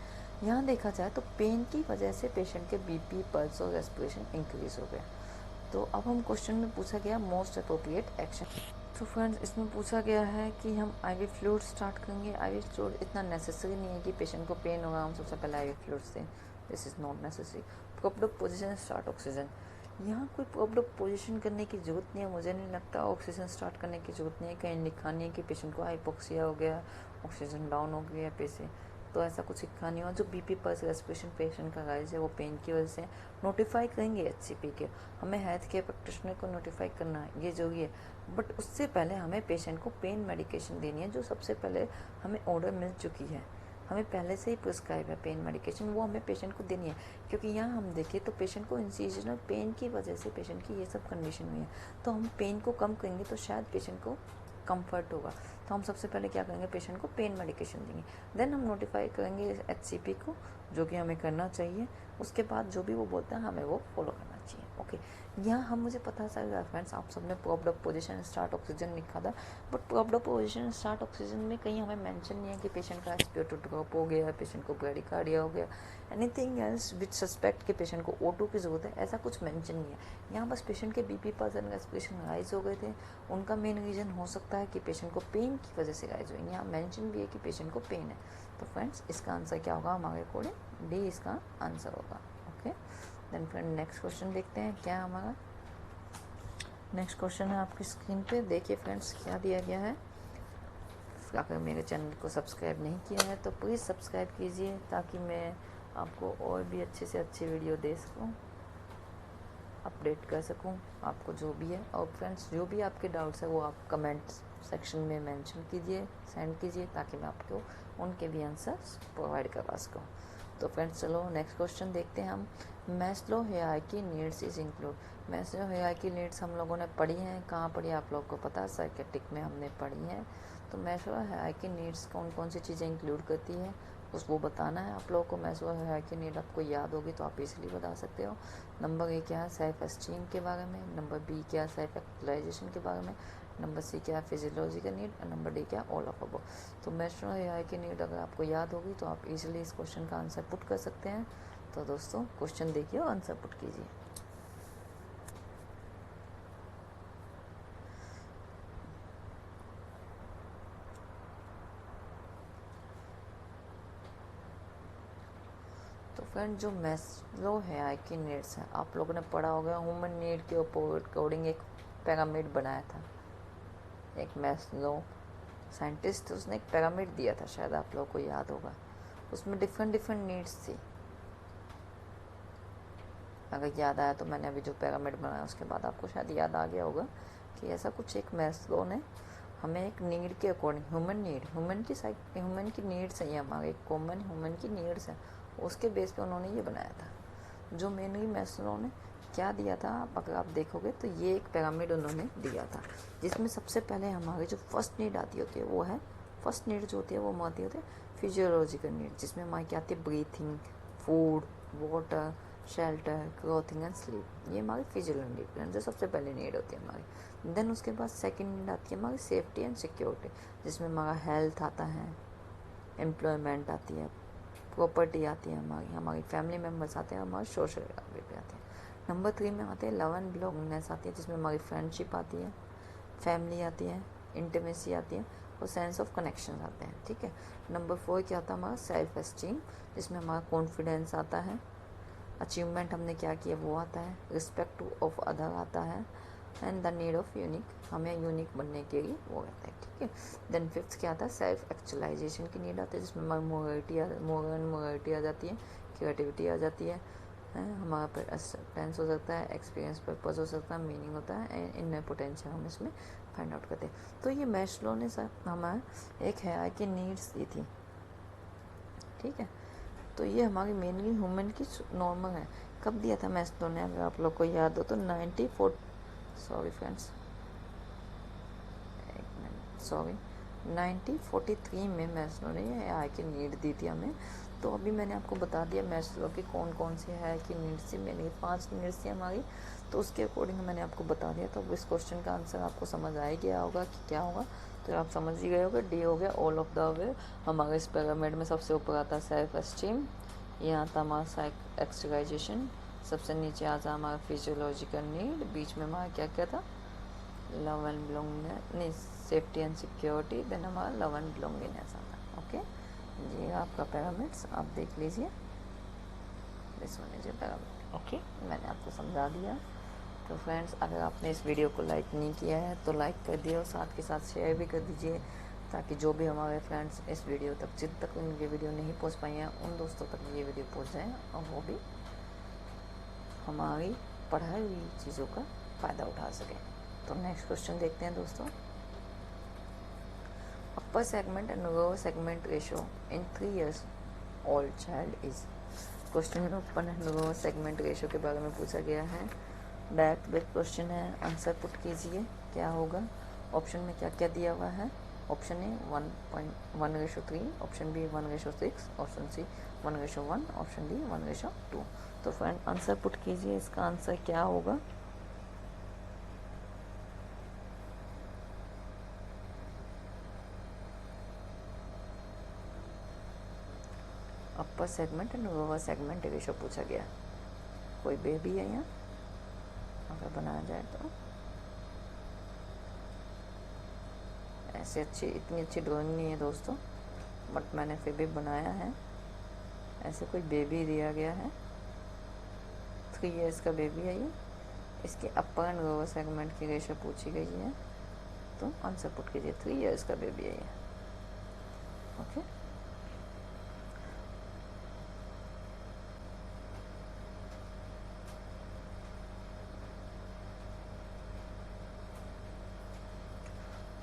यहाँ देखा जाए तो पेन की वजह से पेशेंट के BP, पल्स और रेस्पिरेशन इंक्रीज हो गया। तो अब हम क्वेश्चन में पूछा गया मोस्ट अप्रोप्रिएट एक्शन। तो फ्रेंड्स इसमें पूछा गया है कि हम IV फ्लूइड स्टार्ट करेंगे। IV फ्लूइड इतना नेसेसरी नहीं है कि पेशेंट को पेन होगा हम सबसे पहले IV फ्लूइड दें, this is not necessary. Proper position start oxygen, यहाँ कोई प्रॉपर पोजीशन करने की ज़रूरत नहीं है, मुझे नहीं लगता ऑक्सीजन स्टार्ट करने की ज़रूरत नहीं है। कहीं लिखा नहीं है कि पेशेंट को हाइपोक्सिया हो गया, ऑक्सीजन डाउन हो गया पैसे, तो ऐसा कुछ लिखा नहीं हो। जो BP, पल्स, रेस्पिरेशन पेशेंट का राइज है वो पेन की वजह से नोटिफाई करेंगे HCP के, हमें हेल्थ केयर प्रैक्टिशनर को नोटिफाई करना है, ये जरूरी है। बट उससे पहले हमें पेशेंट को पेन मेडिकेशन देनी है, जो सबसे पहले हमें ऑर्डर मिल चुकी है, हमें पहले से ही प्रिस्क्राइब है पेन मेडिकेशन, वो हमें पेशेंट को देनी है। क्योंकि यहाँ हम देखें तो पेशेंट को इंसिजनल पेन की वजह से पेशेंट की ये सब कंडीशन हुई है, तो हम पेन को कम करेंगे तो शायद पेशेंट को कंफर्ट होगा। तो हम सबसे पहले क्या करेंगे, पेशेंट को पेन मेडिकेशन देंगे, देन हम नोटिफाई करेंगे HCP को, जो कि हमें करना चाहिए। उसके बाद जो भी वो बोलता है हमें वो फॉलो करना चाहिए। ओके, यहाँ हम मुझे पता चल रहा है फ्रेंड्स, आप सबने प्रॉपर पोजीशन स्टार्ट ऑक्सीजन लिखा था, but proper position start oxygen में कहीं हमें मेंशन नहीं है कि पेशेंट का SpO2 ड्रॉप हो गया, पेशेंट को ब्रेडिकार्डिया हो गया, एनीथिंग एल्स विच सस्पेक्ट के पेशेंट को O2 की ज़रूरत है, ऐसा कुछ मेंशन नहीं है। यहाँ बस पेशेंट के BP, pulse and respiration rise हो गए थे, उनका मेन रीज़न हो सकता है कि पेशेंट को पेन की वजह से राइज हुई। यहाँ मेंशन भी है कि पेशेंट को पेन है। तो फ्रेंड्स इसका आंसर क्या होगा, हमारे अकॉर्डिंग डी इसका आंसर होगा। Okay, then friend next question देखते हैं क्या हमारा नेक्स्ट क्वेश्चन है आपकी स्क्रीन पे। देखिए फ्रेंड्स क्या दिया गया है, अगर मेरे चैनल को सब्सक्राइब नहीं किया है तो प्लीज़ सब्सक्राइब कीजिए, ताकि मैं आपको और भी अच्छे से अच्छे वीडियो दे सकूँ, अपडेट कर सकूँ आपको जो भी है। और फ्रेंड्स, जो भी आपके डाउट्स है वो आप कमेंट सेक्शन में मेंशन कीजिए, सेंड कीजिए, ताकि मैं आपको उनके भी आंसर्स प्रोवाइड करवा सकूँ। तो फ्रेंड्स चलो नेक्स्ट क्वेश्चन देखते हैं हम। Maslow hierarchy needs is include. Maslow hierarchy needs हम लोगों ने पढ़ी हैं, कहाँ पढ़ी आप लोग को पता है, साइकेट्रिक में हमने पढ़ी है। तो मैस्लो हायरार्की नीड्स कौन कौन सी चीज़ें इंक्लूड करती है उसको बताना है आप लोगों को। मैस्लो हायरार्की नीड आपको याद होगी तो आप इजीली बता सकते हो। नंबर ए क्या है, सेल्फ एस्टीम के बारे में। नंबर बी क्या है, सेल्फ एक्चुअलाइजेशन के बारे में। नंबर सी क्या है, फिजियोलॉजिकल नीड। और नंबर डी क्या है, ऑल ऑफ अबव। तो मैस्लो हायरार्की नीड अगर आपको याद होगी तो आप इजीली इस क्वेश्चन का आंसर पुट कर सकते हैं। तो दोस्तों क्वेश्चन देखिए और आंसर पुट कीजिए। तो फ्रेंड, जो मैस्लो हायरार्की नीड्स है आप लोगों ने पढ़ा होगा, ह्यूमन नीड के अकॉर्डिंग एक पिरामिड बनाया था। एक मैस्लो साइंटिस्ट, उसने एक पिरामिड दिया था, शायद आप लोगों को याद होगा। उसमें डिफरेंट डिफरेंट नीड्स थी। अगर याद आया तो मैंने अभी जो पिरामिड बनाया उसके बाद आपको शायद याद आ गया होगा कि ऐसा कुछ एक मैस्लो ने हमें एक नीड के अकॉर्डिंग, ह्यूमन की नीड्स है, ये हमारे एक कॉमन ह्यूमन की नीड्स है, उसके बेस पे उन्होंने ये बनाया था। जो मेनली मैस्लो ने क्या दिया था, अगर आप देखोगे तो ये एक पिरामिड उन्होंने दिया था, जिसमें सबसे पहले हमारी जो फर्स्ट नीड आती होती है वो है, फर्स्ट नीड जो होती है वो आती होती है फिजियोलॉजिकल नीड, जिसमें हमारी क्या आती है, breathing, food, water, shelter, clothing and sleep. ये हमारी फिजियोलॉजिकल नीड जो सबसे पहले नीड होती है हमारी। देन उसके बाद सेकंड नीड आती है हमारी सेफ्टी एंड सिक्योरिटी, जिसमें हमारा हेल्थ आता है, एम्प्लॉयमेंट आती है, प्रॉपर्टी आती है, हमारी फैमिली मेम्बर्स आते हैं, हमारे सोशल भी आते हैं। नंबर 3 में आते हैं लव एंड बिलोंगिंगनेस आती है, जिसमें हमारी फ्रेंडशिप आती है, फैमिली आती है, इंटीमेसी आती है और सेंस ऑफ कनेक्शन आते हैं। ठीक है। नंबर 4 क्या आता है हमारा सेल्फ एस्टीम, जिसमें हमारा कॉन्फिडेंस आता है, अचीवमेंट हमने क्या किया वो आता है, रिस्पेक्ट ऑफ अदर आता है, and the need of unique, हमें यूनिक बनने के लिए वो रहता है। ठीक है। देन फिफ्थ क्या आता है, सेल्फ एक्चुअलाइजेशन की नीड आती है, जिसमें हमारी मोरालिटी आ जाती है, क्रिएटिविटी आ जाती है, हमारा टेंस हो सकता है, एक्सपीरियंस पर्पज हो सकता है, मीनिंग होता है, इनर पोटेंशियल हम इसमें फाइंड आउट करते हैं। तो ये मैस्लो ने सर हमारा एक हायरार्की नीड्स दी थी। ठीक है। तो ये हमारी मेनली ह्यूमन की नॉर्मल है। कब दिया था मैस्लो ने, अगर आप लोग को याद हो तो 1943 में मैस्लो ने ये हायरार्की नीड दी थी हमें। तो अभी मैंने आपको बता दिया मैस्लो की कौन कौन सी हायरार्की नीड्स थी, मेरी 5 नीड्स थी हमारी, तो उसके अकॉर्डिंग मैंने आपको बता दिया। तो अब इस क्वेश्चन का आंसर आपको समझ आ गया होगा कि क्या होगा, तो आप समझ ही गए होगे, डी हो गया, ऑल ऑफ द अबव। हमारे इस पिरामिड में सबसे ऊपर आता है सेल्फ एस्टीम, यहाँ था हमारा एक्सटर्नाइजेशन, सबसे नीचे आता हमारा फिजियोलॉजिकल नीड, बीच में हमारा क्या क्या था, love and belongingness, safety and security, then हमारा लव एंड बिलोंगिंगनेस आता है। ओके, ये आपका पिरामिड्स आप देख लीजिए, this one is pyramid. Okay, मैंने आपको समझा दिया। तो फ्रेंड्स, अगर आपने इस वीडियो को लाइक नहीं किया है तो लाइक कर दिए और साथ के साथ शेयर भी कर दीजिए, ताकि जो भी हमारे फ्रेंड्स इस वीडियो तक, जिन तक उनकी वीडियो नहीं पहुंच पाई हैं, उन दोस्तों तक ये वीडियो पहुंच जाए और वो भी हमारी पढ़ाई हुई चीज़ों का फ़ायदा उठा सकें। तो नेक्स्ट क्वेश्चन देखते हैं दोस्तों। Upper segment and lower segment ratio in 3 years old child is. Question में अपर एंड लोअर सेगमेंट रेशियो के बारे में पूछा गया है। डायरेक्ट बेस्ड क्वेश्चन है, आंसर पुट कीजिए क्या होगा। ऑप्शन में क्या क्या दिया हुआ है, option A 1:1:3, option B 1:6, option C 1:1, option D 1:2। तो फ्रेंड आंसर पुट कीजिए, इसका आंसर क्या होगा। Upper segment and lower segment ratio पूछा गया। कोई बेबी है यहाँ, अगर बनाया जाए तो ऐसे अच्छी, इतनी अच्छी ड्राइंग नहीं है दोस्तों, बट मैंने फिर भी बनाया है। ऐसे कोई बेबी दिया गया है, 3 years का बेबी है ये, इसके अपर एंड लोअर सेगमेंट की रेशियो पूछी गई है। तो आंसर पुट कीजिए, 3 years का बेबी है ये। ओके।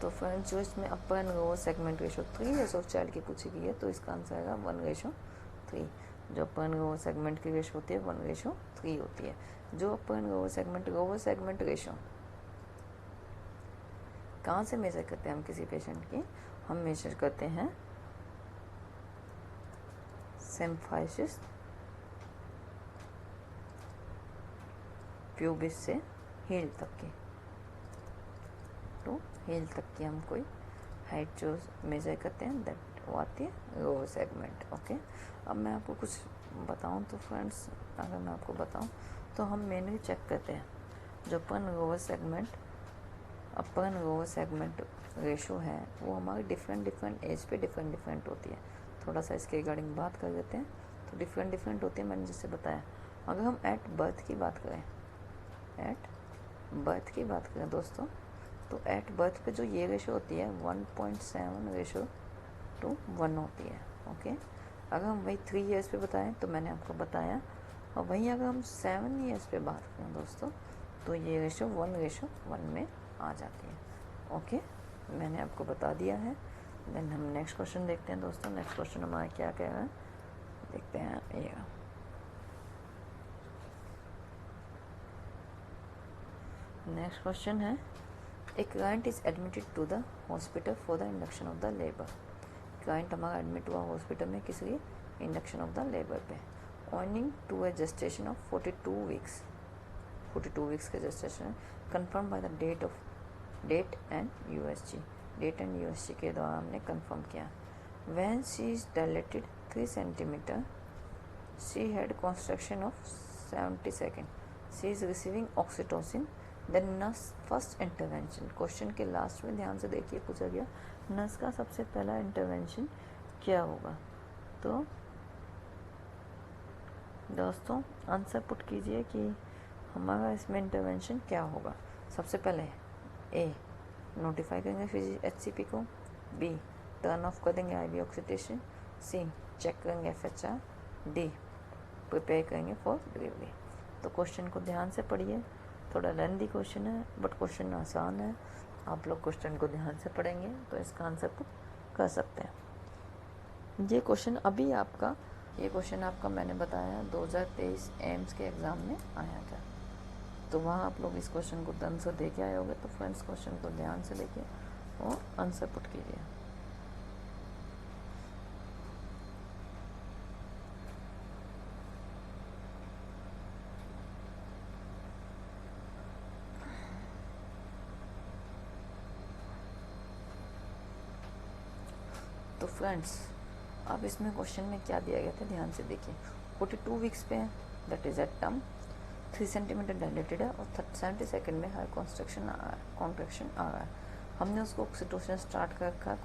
तो फ्रेंड्स, जो इसमें upper and lower segment ratio 3 years of child की पूछी गई है, तो इसका आंसर आएगा 1:3। जो अपर एंड लोअर सेगमेंट की रेशो होती है 1:3 होती है। जो अपर एंड लोअर सेगमेंट रेशो कहाँ से मेजर करते हैं हम किसी पेशेंट की? हम मेजर करते हैं सिम्फाइसिस प्यूबिस से हील तक की, तो हील तक की हम कोई हाइट जो मेजर करते हैं दैट वो आती है लोअर सेगमेंट। ओके। अब मैं आपको कुछ बताऊं तो फ्रेंड्स, अगर मैं आपको बताऊं तो हम मेनली चेक करते हैं जो अपर एंड लोअर सेगमेंट रेशो है वो हमारी डिफरेंट एज पे डिफरेंट होती है। थोड़ा सा इसके रिगार्डिंग बात कर लेते हैं। तो डिफरेंट होती है, मैंने जैसे बताया। अगर हम एट बर्थ की बात करें दोस्तों, तो एट बर्थ पे जो ये रेशो होती है 1.7:1 होती है। ओके। अगर हम वही 3 ईयर्स पे बताएं तो मैंने आपको बताया, और वहीं अगर हम 7 ईयर्स पे बात करें दोस्तों, तो ये रेशो 1:1 में आ जाती है। ओके, मैंने आपको बता दिया है। देन हम नेक्स्ट क्वेश्चन देखते हैं दोस्तों। नेक्स्ट क्वेश्चन हमारा क्या कह रहा है, देखते हैं। ये नेक्स्ट क्वेश्चन है, a client is admitted to the hospital for the induction of the labour. Client हमारा एडमिट हुआ हॉस्पिटल में किस लिए? इंडक्शन ऑफ द लेबर पे। Owing to a gestation of 42 weeks के gestation confirm by the date and USG के द्वारा हमने कंफर्म किया। When she is dilated 3 centimetre, she had construction of 70 second, she is receiving oxytocin, then nurse first intervention. Question के last में ध्यान से देखिए, पूछा गया नर्स का सबसे पहला इंटरवेंशन क्या होगा। तो दोस्तों आंसर पुट कीजिए कि हमारा इसमें इंटरवेंशन क्या होगा। सबसे पहले ए, नोटिफाई करेंगे HCP को। बी, टर्न ऑफ कर देंगे IV ऑक्सीडेशन। सी, चेक करेंगे FHR। डी, प्रिपेयर करेंगे फॉर डिलीवरी। तो क्वेश्चन को ध्यान से पढ़िए, थोड़ा लेंथी क्वेश्चन है बट क्वेश्चन आसान है। आप लोग क्वेश्चन को ध्यान से पढ़ेंगे तो इसका आंसर पुट कर सकते हैं। ये क्वेश्चन आपका मैंने बताया 2023 एम्स के एग्ज़ाम में आया था, तो वहाँ आप लोग इस क्वेश्चन को ध्यान से देखे आए होंगे। तो फ्रेंड्स, क्वेश्चन को ध्यान से देखिए और आंसर पुट कीजिए। तो फ्रेंड्स, अब इसमें क्वेश्चन में क्या दिया गया था ध्यान से देखिए। 42 वीक्स पे है, that is at term, 3 centimetre dilated है और 70 सेकेंड में हर कॉन्ट्रैक्शन आ रहा है। हमने उसको ऑक्सीटोसिन स्टार्ट कर रखा है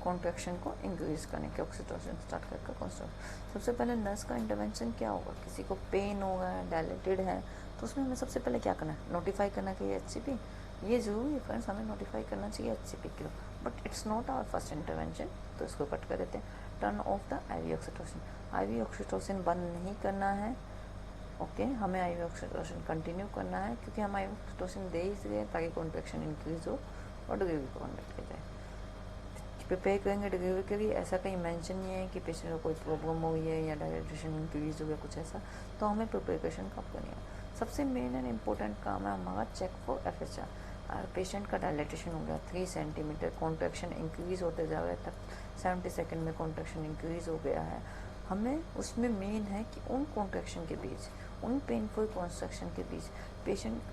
कॉन्ट्रैक्शन को इंक्रीज करने के। ऑक्सीटोसिन स्टार्ट कर रखा कॉन्ट्रैक्शन। सबसे पहले नर्स का इंटरवेंशन क्या होगा? किसी को पेन होगा, डायलेटेड है, तो उसमें हमें सबसे पहले क्या करना है? नोटिफाई करना चाहिए HCP। ये जरूरी है फ्रेंड्स, हमें नोटिफाई करना चाहिए HCP को, but it's not our first intervention, तो इसको कट कर देते हैं। Turn off the IV oxytocin. IV oxytocin बंद नहीं करना है। ओके, हमें IV ऑक्सीटोसिन कंटिन्यू करना है, क्योंकि हम IV ऑक्सीटोसिन दे इसलिए ताकि कॉन्ट्रैक्शन इंक्रीज हो और डिलीवरी को कंडक्ट की जाए। प्रिपेयर करेंगे डिलीवरी के लिए, ऐसा कहीं मेंशन नहीं है कि पेशेंट को कोई प्रॉब्लम हुई है या डायरेक्शन इंक्रीज हो गया कुछ ऐसा, तो हमें प्रिपरेशन कब करनी है? सबसे मेन एंड इम्पोर्टेंट काम है हमारा चेक फॉर FHR। पेशेंट का डायलेटेशन हो गया 3 सेंटीमीटर, कॉन्ट्रैक्शन इंक्रीज होते जा रहा है, तक 70 सेकेंड में कॉन्ट्रैक्शन इंक्रीज हो गया है। हमें उसमें मेन है कि उन कॉन्ट्रैक्शन के बीच, उन पेनफुल कॉन्ट्रैक्शन के बीच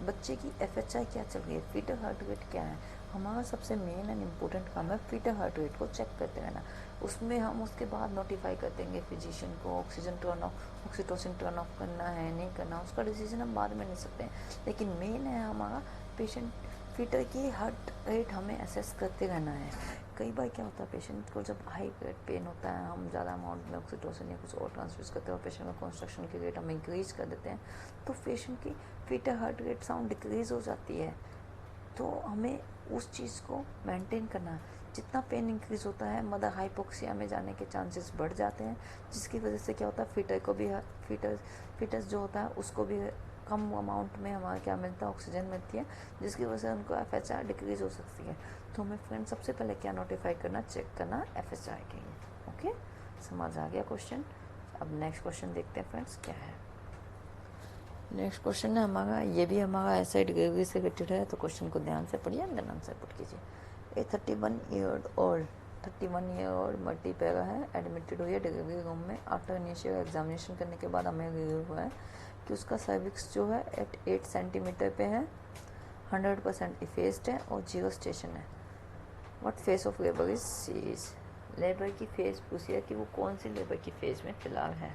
बच्चे की FHR क्या चल रही है, फीटल हार्ट रेट क्या है। हमारा सबसे मेन एंड इम्पोर्टेंट काम है फीटल हार्ट रेट को चेक करते रहना। उसमें हम उसके बाद नोटिफाई कर देंगे फिजिशियन को ऑक्सीटोसिन टर्न ऑफ करना है नहीं करना, उसका डिसीजन हम बाद में ले सकते हैं। लेकिन मेन है हमारा पेशेंट फीटर की हार्ट रेट हमें असेस करते रहना है। कई बार क्या होता है, पेशेंट को जब हाई रेट पेन होता है, हम ज़्यादा अमाउंट में ऑक्सीटोसिन या कुछ और ट्रांसफ्यूज करते हैं और पेशेंट का कॉन्स्ट्रक्शन की रेट हम इंक्रीज कर देते हैं, तो पेशेंट की fitter heart rate sound decrease हो जाती है। तो हमें उस चीज़ को मेंटेन करना है। जितना पेन इंक्रीज होता है मदर हाइपोक्सिया में जाने के चांसेस बढ़ जाते हैं, जिसकी वजह से क्या होता है फीटर को भी फीटस जो होता है उसको भी कम अमाउंट में हमारा क्या मिलता है, ऑक्सीजन मिलती है, जिसकी वजह से उनको FHR डिक्रीज हो सकती है। तो हमें फ्रेंड सबसे पहले क्या नोटिफाई करना, चेक करना FHR के लिए। ओके, समझ आ गया क्वेश्चन। अब नेक्स्ट क्वेश्चन देखते हैं फ्रेंड्स क्या है। नेक्स्ट क्वेश्चन है हमारा, ये भी हमारा एसिड डिलीवरी से रिलेटेड है, तो क्वेश्चन को ध्यान से पढ़िए एंड देन आंसर पुट कीजिए। ए 31 ईयर ओल्ड मल्टीपैरा है, एडमिटेड हुई है डिलीवरी रूम में। आफ्टर इनिशियल एग्जामिनेशन करने के बाद हमें रिव्यू हुआ है कि उसका सर्विक्स जो है 8 सेंटीमीटर पे है, 100% इफेस्ड है और 0 स्टेशन है। What phase of labour is she's, labour की फेज पूछी है कि वो कौन सी लेबर की फेज में फिलहाल है।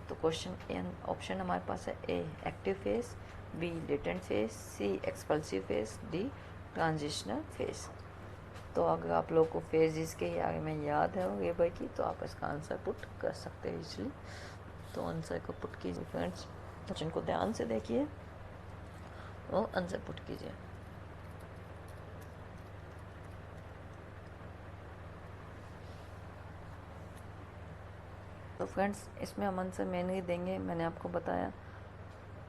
तो क्वेश्चन ऑप्शन हमारे पास है A active phase, B latent phase, C expulsive phase, D transitional phase. तो अगर आप लोग को फेज इसके आगे में याद है लेबर की, तो आप इसका आंसर पुट कर सकते हैं इजली। तो आंसर को पुट कीजिए फ्रेंड्स, क्वेश्चन को ध्यान से देखिए और आंसर पुट कीजिए। तो फ्रेंड्स इसमें हम आंसर मेनली देंगे, मैंने आपको बताया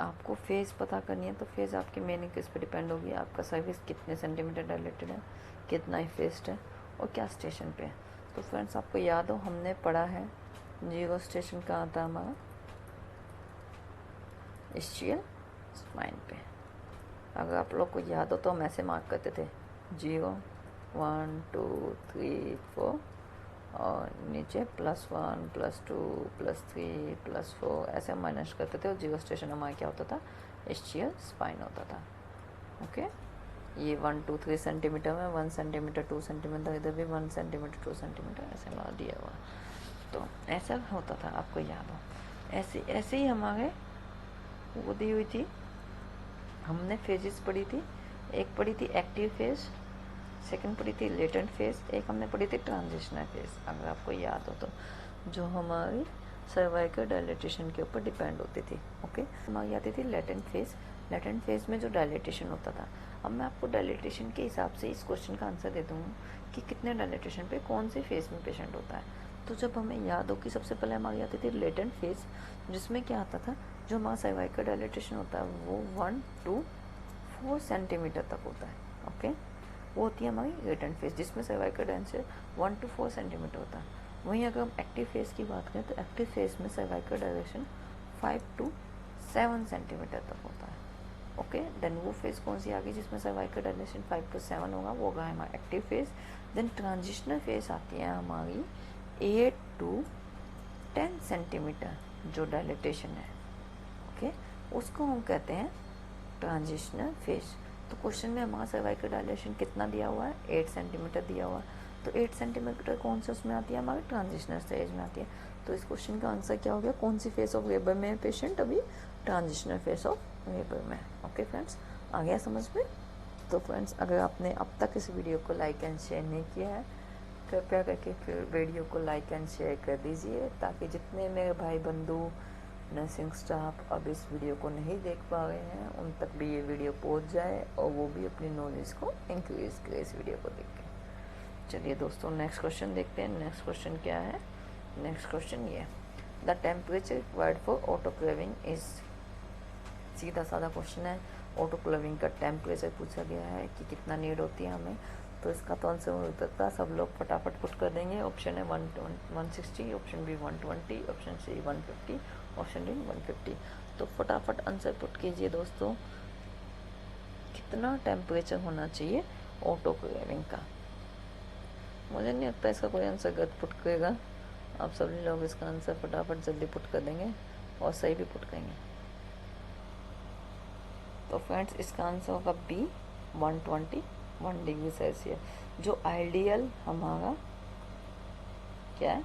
आपको फेज़ पता करनी है, तो फेज़ आपकी मेनली किस पे डिपेंड होगी, आपका सर्विस कितने सेंटीमीटर डायलेटेड है, कितना इफेस्ड है और क्या स्टेशन पे है। तो फ्रेंड्स आपको याद हो हमने पढ़ा है 0 स्टेशन कहाँ था हमारा, इस्चियल स्पाइन पे। अगर आप लोग को याद हो तो हम ऐसे मार्क करते थे 0 1 2 3 4 और नीचे +1 +2 +3 +4 ऐसे हम माइनस करते थे और 0 स्टेशन हमारा क्या होता था, इस्चियल स्पाइन होता था। ओके, ये 1 2 3 सेंटीमीटर में 1 सेंटीमीटर 2 सेंटीमीटर, इधर भी 1 सेंटीमीटर 2 सेंटीमीटर ऐसे हमारा दिया हुआ। तो ऐसा होता था, आपको याद हो। ऐसे ही हमारे वो दी हुई थी, हमने फेजेस पढ़ी थी, एक पढ़ी थी एक्टिव फेज, सेकंड पढ़ी थी लेटेंट फेज, एक हमने पढ़ी थी ट्रांजिशनल फेज, अगर आपको याद हो तो, जो हमारी सर्वाइकल डायलेटेशन के ऊपर डिपेंड होती थी। ओके, हमारी आती थी लेटेंट फेज। लेटेंट फेज में जो डायलेटेशन होता था, अब मैं आपको डायलेटेशन के हिसाब से इस क्वेश्चन का आंसर दे दूँगा कि कितने डायलेटेशन पे कौन से फेज में पेशेंट होता है। तो जब हमें याद हो कि सबसे पहले हमारी आती थी लेटेंट फेज, जिसमें क्या आता था, जो हमारा सर्वाइकल डायलेटेशन होता है वो 1 to 4 सेंटीमीटर तक होता है। ओके, वो होती है हमारी लेटेंट फेज, जिसमें सर्वाइकल डायलेटेशन 1 to 4 सेंटीमीटर होता है। वहीं अगर हम एक्टिव फेज की बात करें तो एक्टिव फेज में सर्वाइकल डायलेटेशन 5 to 7 सेंटीमीटर तक होता है। ओके, देन वो फेज कौन सी आ गई जिसमें सर्वाइकल डायलेटेशन 5 to 7 होगा, वो होगा हमारा active phase. Then transitional phase आती है हमारी 8 to 10 सेंटीमीटर जो डायलेटेशन है। ओके, उसको हम कहते हैं ट्रांजिशनल फेज। तो क्वेश्चन में हमारा सर्वाइकल डायलेशन कितना दिया हुआ है, 8 सेंटीमीटर दिया हुआ है। तो 8 सेंटीमीटर कौन से उसमें आती है, हमारे ट्रांजिशनल स्टेज में आती है। तो इस क्वेश्चन का आंसर क्या हो गया, कौन सी फेज ऑफ लेबर में है पेशेंट, अभी ट्रांजिशनल फेज ऑफ लेबर में। ओके फ्रेंड्स, आ गया समझ में। तो फ्रेंड्स अगर आपने अब तक इस वीडियो को लाइक एंड शेयर नहीं किया है, कृपया करके फिर वीडियो को लाइक एंड शेयर कर दीजिए, ताकि जितने मेरे भाई बंधु नर्सिंग स्टाफ अब इस वीडियो को नहीं देख पा रहे हैं उन तक भी ये वीडियो पहुंच जाए और वो भी अपनी नॉलेज को इंक्रीज करे इस वीडियो को देख के। चलिए दोस्तों नेक्स्ट क्वेश्चन देखते हैं। नेक्स्ट क्वेश्चन क्या है, नेक्स्ट क्वेश्चन ये, the temperature required for autoclaving is, सीधा साधा क्वेश्चन है। ऑटोक्लेविंग का टेम्परेचर पूछा गया है कि कितना नीड होती है हमें, तो इसका तो आंसर हो सकता है, सब लोग फटाफट पुट कर देंगे। ऑप्शन है 160, option B 120, option C 150, option D 150। तो फटाफट आंसर पुट कीजिए दोस्तों, कितना टेम्परेचर होना चाहिए ऑटोक्लेविंग का। मुझे नहीं लगता इसका कोई आंसर गलत पुट करेगा, आप सभी लोग इसका आंसर फटाफट जल्दी पुट कर देंगे और सही भी पुट करेंगे। तो फ्रेंड्स इसका आंसर होगा बी 121 डिग्री सेल्सियस, जो आइडियल हमारा क्या है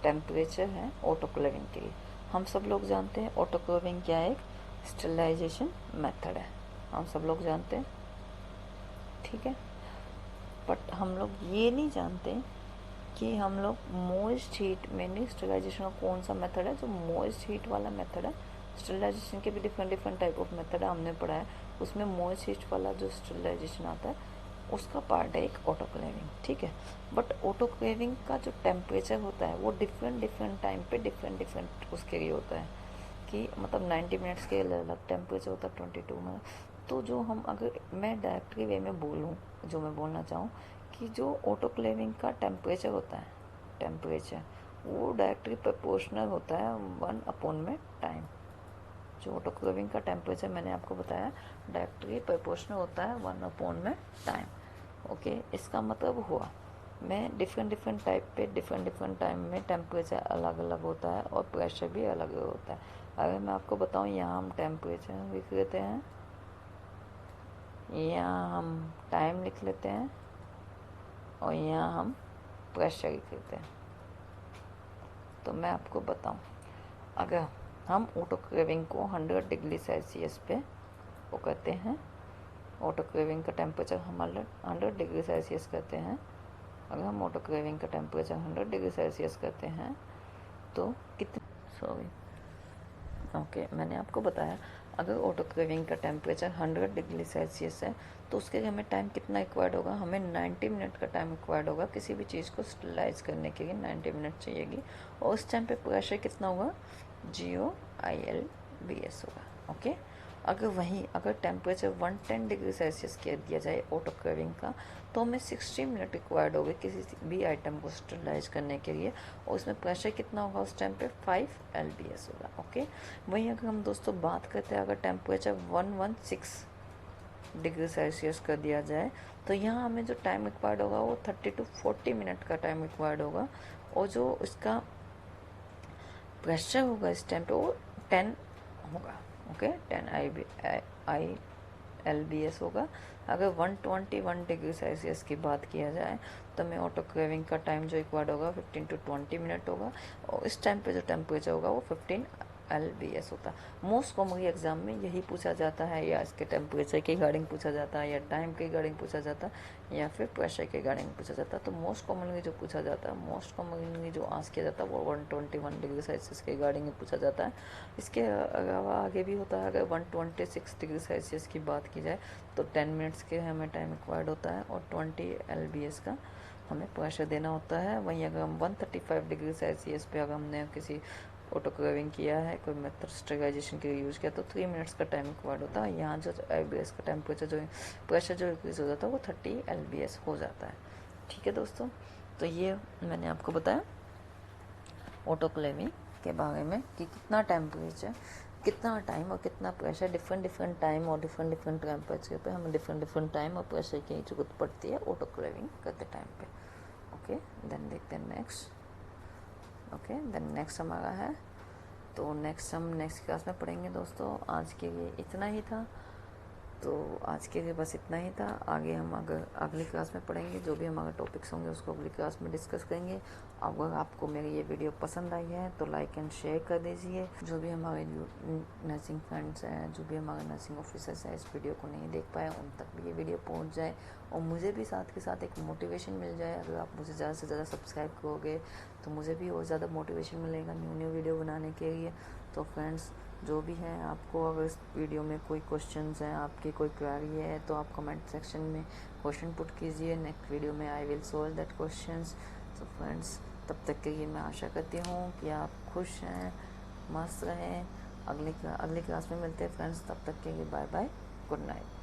टेम्परेचर है ऑटोक्लेविंग के लिए। हम सब लोग जानते हैं ऑटोक्लेविंग क्या है, एक स्टरलाइजेशन मेथड है, हम सब लोग जानते हैं, ठीक है। बट हम लोग ये नहीं जानते कि हम लोग मॉइस्ट हीट में स्टरलाइजेशन का कौन सा मेथड है जो मॉइस्ट हीट वाला मेथड है। स्टरलाइजेशन के भी डिफरेंट टाइप ऑफ मेथड है, हमने पढ़ा है, उसमें मॉइस्ट हीट वाला जो स्टरलाइजेशन आता है उसका पार्ट है एक ऑटोक्लेविंग, ठीक है। बट ऑटोक्लेविंग का जो टेम्परेचर होता है वो डिफरेंट डिफरेंट टाइम पे डिफरेंट डिफरेंट उसके लिए होता है, कि मतलब 90 मिनट्स के अलग टेम्परेचर होता है, 22 में। तो जो हम, अगर मैं डायरेक्टली वे में बोलूँ, जो मैं बोलना चाहूँ कि जो ऑटोक्लेविंग का टेम्परेचर होता है, टेम्परेचर वो डायरेक्टली प्रोपोर्शनल होता है 1 में टाइम। जो ऑटोक्लेविंग का टेम्परेचर मैंने आपको बताया डायरेक्टली प्रोपोर्शनल होता है 1 में टाइम। ओके, इसका मतलब हुआ मैं डिफरेंट डिफरेंट टाइप पे डिफरेंट डिफरेंट टाइम में टेम्परेचर अलग अलग होता है और प्रेशर भी अलग अलग होता है। अगर मैं आपको बताऊँ, यहाँ हम टेम्परेचर लिख लेते हैं, यहाँ हम टाइम लिख लेते हैं और यहाँ हम प्रेशर लिख लेते हैं। तो मैं आपको बताऊँ, अगर हम ऑटोक्लेविंग को 100 डिग्री सेल्सियस पे वो करते हैं, ऑटोक्लेविंग का टेम्परेचर हम 100 डिग्री सेल्सियस करते हैं, अगर हम ऑटोक्लेविंग का टेम्परेचर 100 डिग्री सेल्सियस करते हैं तो कितने, सॉरी, ओके, मैंने आपको बताया अगर ऑटोक्लेविंग का टेम्परेचर 100 डिग्री सेल्सियस है तो उसके लिए हमें टाइम कितना रिक्वायर्ड होगा, हमें 90 मिनट का टाइम रिक्वायर्ड होगा। किसी भी चीज़ को स्टरलाइज करने के लिए 90 मिनट चाहिएगी। और उस टाइम पे प्रेशर कितना होगा, GOILBS होगा। ओके, अगर टेम्परेचर 110 डिग्री सेल्सियस कर दिया जाए ऑटोक्लेविंग का तो हमें 60 मिनट रिक्वायर्ड होगी किसी भी आइटम को स्टरलाइज करने के लिए। और उसमें प्रेशर कितना होगा उस टाइम पे 5 LBS होगा। ओके, वहीं अगर हम दोस्तों बात करते हैं, अगर टेम्परेचर 116 डिग्री सेल्सियस कर दिया जाए तो यहाँ हमें जो टाइम रिक्वायर्ड होगा वो 30 to 40 मिनट का टाइम रिक्वायर्ड होगा। और जो इसका प्रेशर होगा इस टाइम पे वो 10 होगा। ओके, 10 LBS होगा। अगर 121 डिग्री सेल्सियस की बात किया जाए तो हमें ऑटोक्लेविंग का टाइम जो रिक्वायर्ड होगा 15 to 20 मिनट होगा। और इस टाइम पे जो टेम्परेचर होगा वो 15 LBS होता है। मोस्ट कॉमनली एग्जाम में यही पूछा जाता है, या इसके टेम्परेचर के रिगार्डिंग पूछा जाता है, या टाइम के रिगार्डिंग पूछा जाता है, या फिर प्रेशर के रिगार्डिंग पूछा जाता है। तो मोस्ट कॉमनली जो पूछा जाता है, मोस्ट कॉमनली जो आंसर किया जाता है वो 121 डिग्री सेल्सियस के रिगार्डिंग ही पूछा जाता है। इसके अलावा आगे भी होता है। अगर 126 डिग्री सेल्सियस की बात की जाए तो 10 मिनट्स के हमें टाइम रिक्वायर्ड होता है और 20 LBS का हमें प्रेशर देना होता है। वहीं अगर हम 135 डिग्री सेल्सियस पे अगर हमने किसी ऑटोक्लेविंग किया है, कोई मेथड स्टरलाइजेशन के लिए यूज़ किया तो 3 मिनट्स का टाइम रिक्वायर्ड होता है। यहाँ जो LBS का टेम्परेचर जो प्रेशर जो इंक्रीज हो जाता है वो 30 LBS हो जाता है। ठीक है दोस्तों, तो ये मैंने आपको बताया ऑटोक्लेविंग के बारे में कि कितना टेम्परेचर, कितना टाइम और कितना प्रेशर, डिफरेंट डिफरेंट टाइम और डिफरेंट डिफरेंट टेम्परेचर पे हमें डिफरेंट डिफरेंट टाइम और प्रेशर की जरूरत पड़ती है ऑटोक्लेविंग करते टाइम पे। ओके, देन देखते हैं नेक्स्ट। ओके, देन नेक्स्ट हमारा है, तो हम नेक्स्ट क्लास में पढ़ेंगे दोस्तों। आज के लिए इतना ही था, तो आज के लिए बस इतना ही था। आगे हम अगर अगली क्लास में पढ़ेंगे, जो भी हमारे टॉपिक्स होंगे उसको अगली क्लास में डिस्कस करेंगे। अगर आपको मेरी ये वीडियो पसंद आई है तो लाइक एंड शेयर कर दीजिए। जो भी हमारे नर्सिंग फ्रेंड्स हैं, जो भी हमारे नर्सिंग ऑफिसर्स हैं, इस वीडियो को नहीं देख पाए उन तक भी ये वीडियो पहुंच जाए और मुझे भी साथ के साथ एक मोटिवेशन मिल जाए। अगर आप मुझे ज़्यादा से ज़्यादा सब्सक्राइब करोगे तो मुझे भी और ज़्यादा मोटिवेशन मिलेगा न्यू वीडियो बनाने के लिए। तो फ्रेंड्स, जो भी है, आपको अगर इस वीडियो में कोई क्वेश्चंस हैं, आपकी कोई क्वेरी है तो आप कमेंट सेक्शन में क्वेश्चन पुट कीजिए। नेक्स्ट वीडियो में I will solve that questions. तो फ्रेंड्स, तब तक के लिए मैं आशा करती हूँ कि आप खुश हैं, मस्त रहें। अगली क्लास में मिलते हैं फ्रेंड्स, तब तक के लिए बाय बाय, गुड नाइट।